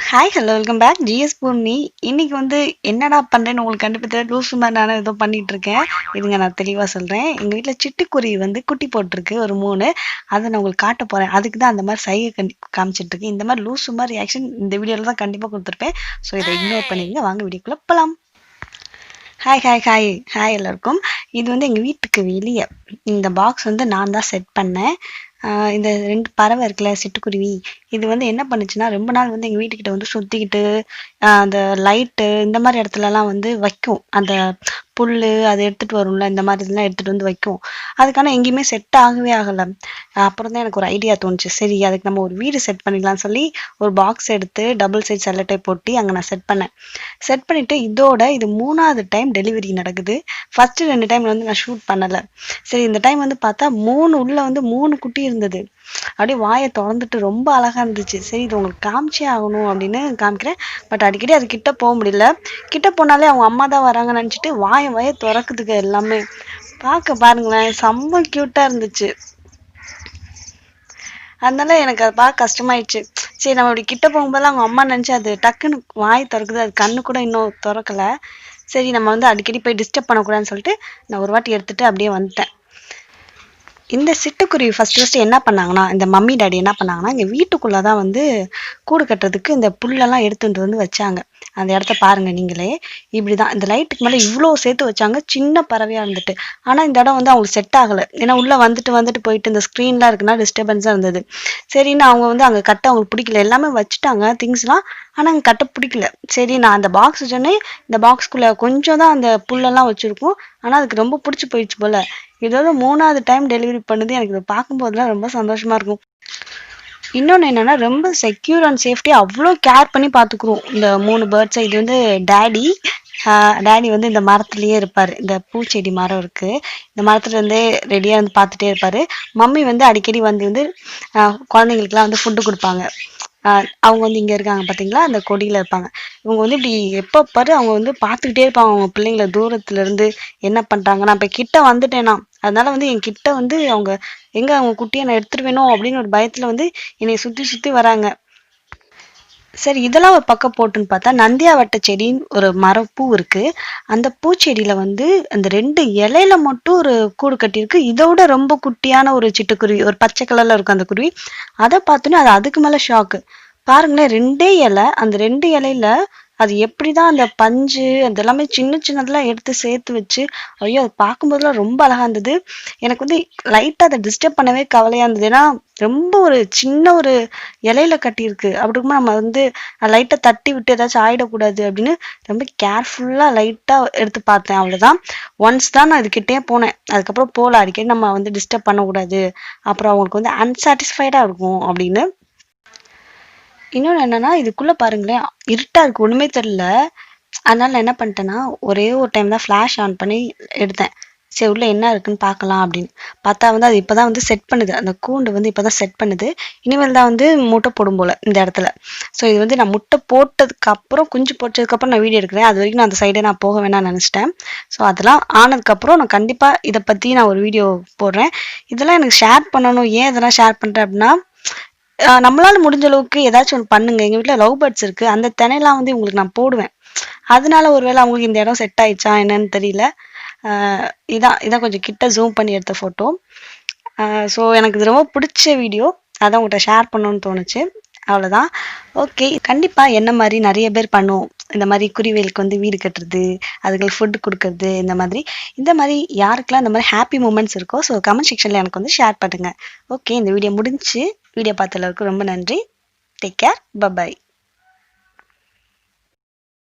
Hi hello welcome back GS Poorni. இன்னைக்கு என்னடா பண்றேன்னு உங்களுக்கு கண்டிப்பா தெரியல. லூசு மாதிரி நானும் ஏதோ பண்ணிட்டு இருக்கேன். இதுங்க நான் தெளிவா சொல்றேன். எங்க வீட்ல சிட்டுக்குருவி குட்டி போட்டிருக்கு ஒரு 3. அதை நான் உங்களுக்கு காட்ட போறேன். அதுக்கு தான் அந்த மாதிரி சைகை காமிச்சிட்டு இருக்கேன். இந்த மாதிரி லூசு மாதிரி ரியாக்ஷன் இந்த வீடியோல தான் கண்டிப்பா கொடுத்துருப்பேன். ஸோ இதை இக்னோர் பண்ணிடுங்க. வாங்க வீடியோக்குள்ள போலாம். ஹாய் ஹாய் ஹாய் ஹாய் எல்லாருக்கும். இது எங்கள் வீட்டுக்கு வெளியே இந்த பாக்ஸ் நான் தான் செட் பண்ணேன். இந்த 2 பறவை இருக்குல்ல, சிட்டுக்குருவி, இது என்ன பண்ணுச்சுன்னா ரொம்ப நாள் எங்கள் வீட்டுக்கிட்ட சுற்றிக்கிட்டு அந்த லைட்டு இந்த மாதிரி இடத்துலலாம் வைக்கும். அந்த புல் அதை எடுத்துகிட்டு வரும்ல, இந்த மாதிரி இதெல்லாம் எடுத்துகிட்டு வைக்கும். அதுக்கான எங்கேயுமே செட் ஆகவே ஆகலை. அப்புறம் தான் எனக்கு ஒரு ஐடியா தோணுச்சு. சரி, அதுக்கு நம்ம ஒரு வீடு செட் பண்ணிடலாம்னு சொல்லி ஒரு பாக்ஸ் எடுத்து டபுள் சைட் செல்லட்டை போட்டு அங்கே நான் செட் பண்ணேன். செட் பண்ணிவிட்டு இது 3வது டைம் டெலிவரி நடக்குது. ஃபஸ்ட்டு 2 டைம் நான் ஷூட் பண்ணலை. சரி, இந்த டைம் பார்த்தா 3 உள்ள 3 குட்டி இருந்தது. அப்படியே வாயை திறந்துட்டு ரொம்ப அழகா இருந்துச்சு. சரி, இது உங்களுக்கு காமிச்சே ஆகணும் அப்படின்னு காமிக்கிறேன். பட் அடிக்கடி அது கிட்ட போக முடியல. கிட்ட போனாலே அவங்க அம்மா தான் வராங்கன்னு நினச்சிட்டு வாயை திறக்குதுங்க எல்லாமே. பார்க்க பாருங்களேன், செம்ம கியூட்டா இருந்துச்சு. அதனால எனக்கு அதை பார்க்க கஷ்டமாயிடுச்சு. சரி, நம்ம இப்படி கிட்ட போகும்போதெல்லாம் அவங்க அம்மா நினச்சி அது டக்குன்னு வாய் திறக்குது. அது கண்ணு கூட இன்னும் திறக்கல. சரி, நம்ம அடிக்கடி போய் டிஸ்டர்ப் பண்ணக்கூடாதுன்னு சொல்லிட்டு நான் ஒரு வாட்டி எடுத்துட்டு அப்படியே வந்துட்டேன். இந்த சிட்டுக்குருவி ஃபர்ஸ்ட் என்ன பண்ணாங்கன்னா, இந்த மம்மி டாடி என்ன பண்ணாங்கன்னா, இங்கே வீட்டுக்குள்ளே தான் கூடு கட்டுறதுக்கு இந்த புல்லெல்லாம் எடுத்துட்டு வச்சாங்க. அந்த இடத்த பாருங்க நீங்களே. இப்படிதான் இந்த லைட்டுக்கு மேலே இவ்வளோ சேர்த்து வச்சாங்க, சின்ன பறவையாக இருந்துட்டு. ஆனால் இந்த இடம் அவங்களுக்கு செட் ஆகலை. ஏன்னா உள்ளே வந்துட்டு போயிட்டு இந்த ஸ்க்ரீன்லாம் இருக்குன்னா டிஸ்டர்பன்ஸாக இருந்தது. சரின்னு அவங்க அங்கே கட்ட அவங்களுக்கு பிடிக்கல. எல்லாமே வச்சுட்டாங்க திங்ஸ்லாம், ஆனால் அங்கே கட்ட பிடிக்கல. சரி, நான் அந்த பாக்ஸ் சொன்னேன். இந்த பாக்ஸ்குள்ளே கொஞ்சம் தான் அந்த புல்லெல்லாம் வச்சுருக்கோம். ஆனால் அதுக்கு ரொம்ப பிடிச்சி போயிடுச்சு போல். இதோட 3வது டைம் டெலிவரி பண்ணுது. எனக்கு இதை பார்க்கும்போதெல்லாம் ரொம்ப சந்தோஷமா இருக்கும். இன்னொன்று என்னன்னா, ரொம்ப செக்யூர் அண்ட் சேஃப்டி அவ்வளோ கேர் பண்ணி பார்த்துக்குறோம் இந்த 3 பேர்ட்ஸை. இது டேடி டேடி இந்த மரத்துலயே இருப்பாரு. இந்த பூச்செடி மரம் இருக்கு, இந்த மரத்துல ரெடியா பார்த்துட்டே இருப்பாரு. மம்மி அடிக்கடி குழந்தைங்களுக்குலாம் ஃபுட்டு கொடுப்பாங்க. அவங்க இங்க இருக்காங்க பாத்தீங்களா, அந்த கொடியில இருப்பாங்க. இவங்க இப்படி எப்ப பாரு அவங்க பார்த்துக்கிட்டே இருப்பாங்க அவங்க பிள்ளைங்களை தூரத்துல இருந்து என்ன பண்றாங்க. நான் இப்ப கிட்ட வந்துட்டேனா, அதனால என் கிட்ட அவங்க எங்க அவங்க குட்டியை நான் எடுத்துருவேனோ அப்படின்னு ஒரு பயத்துல என்னை சுத்தி சுத்தி வராங்க. சரி, இதெல்லாம் ஒரு பக்கம் போட்டுன்னு பார்த்தா, நந்தியாவட்ட செடின்னு ஒரு மரப்பூ இருக்கு. அந்த பூச்செடியில அந்த 2 இலையில மட்டும் ஒரு கூடு கட்டியிருக்கு. இதோட ரொம்ப குட்டியான ஒரு சிட்டுக்குருவி, ஒரு பச்சை கலர்ல இருக்கும் அந்த குருவி. அதை பார்த்தோன்னே அது அதுக்கு மேல ஷாக்கு. பாருங்களேன், 2 இலை, அந்த 2 இலையில அது எப்படிதான் அந்த பஞ்சு அது எல்லாமே சின்னதெல்லாம் எடுத்து சேர்த்து வச்சு, ஐயோ, அதை பார்க்கும்போதெல்லாம் ரொம்ப அழகா இருந்தது. எனக்கு லைட்டா அதை டிஸ்டர்ப் பண்ணவே கவலையா இருந்தது. ஏன்னா ரொம்ப ஒரு சின்ன ஒரு இலையில கட்டியிருக்கு. அப்படி இருக்கும்போது நம்ம லைட்டா தட்டி விட்டு ஏதாச்சும் ஆயிடக்கூடாது அப்படின்னு ரொம்ப கேர்ஃபுல்லா லைட்டா எடுத்து பார்த்தேன். அவ்வளவுதான். ஒன்ஸ் தான் நான் இதுகிட்டே போனேன். அதுக்கப்புறம் போல. அடிக்கடி நம்ம டிஸ்டர்ப் பண்ணக்கூடாது, அப்புறம் அவங்களுக்கு அன்சாட்டிஸ்ஃபைடா இருக்கும் அப்படின்னு. இன்னொன்று என்னன்னா, இதுக்குள்ள பாருங்களேன், இருட்டா இருக்கு, ஒண்ணுமே தெரியல. அதனால நான் என்ன பண்ணிட்டேன்னா, ஒரே ஒரு டைம் தான் ஃபிளாஷ் ஆன் பண்ணி எடுத்தேன். சரி, உள்ள என்ன இருக்குன்னு பார்க்கலாம் அப்படின்னு பார்த்தா அது இப்பதான் செட் பண்ணுது. அந்த கூண்டு இப்பதான் செட் பண்ணுது. இனிமேல் தான் முட்டை போடும் போல இந்த இடத்துல. ஸோ இது நான் முட்டை போட்டதுக்கு அப்புறம், குஞ்சு போட்டதுக்கு அப்புறம் நான் வீடியோ எடுக்கிறேன். அது வரைக்கும் நான் அந்த சைடே நான் போக வேணாம்னு நினைச்சிட்டேன். ஸோ அதெல்லாம் ஆனதுக்கு அப்புறம் நான் கண்டிப்பா இதை பத்தி நான் ஒரு வீடியோ போடுறேன். இதெல்லாம் எனக்கு ஷேர் பண்ணணும். ஏன் இதெல்லாம் ஷேர் பண்றேன் அப்படின்னா, நம்மளால முடிஞ்ச அளவுக்கு ஏதாச்சும் ஒன்று பண்ணுங்க. எங்க வீட்டுல லவ் பேர்ட்ஸ் இருக்கு. அந்த தினையெல்லாம் உங்களுக்கு நான் போடுவேன். அதனால ஒருவேளை அவங்களுக்கு இந்த இடம் செட் ஆயிடுச்சா என்னன்னு தெரியல. இதான் கொஞ்சம் கிட்ட ஜூம் பண்ணி எடுத்த போட்டோ. ஸோ எனக்கு இது ரொம்ப பிடிச்ச வீடியோ, அதான் உங்கள்கிட்ட ஷேர் பண்ணணும்னு தோணுச்சு. அவ்வளோதான். ஓகே, கண்டிப்பா என்ன மாதிரி நிறைய பேர் பண்ணுவோம். இந்த மாதிரி குருவிகளுக்கு வீடு கட்டுறது, அதுங்களுக்கு ஃபுட் கொடுக்கறது, இந்த மாதிரி யாருக்கெல்லாம் இந்த மாதிரி ஹாப்பி மூமெண்ட்ஸ் இருக்கோ, ஸோ கமெண்ட் செக்ஷன்ல எனக்கு ஷேர் பண்ணுங்க. ஓகே, இந்த வீடியோ முடிஞ்சு. வீடியோ பார்த்த எல்லாருக்கும் ரொம்ப நன்றி. Take care. பை.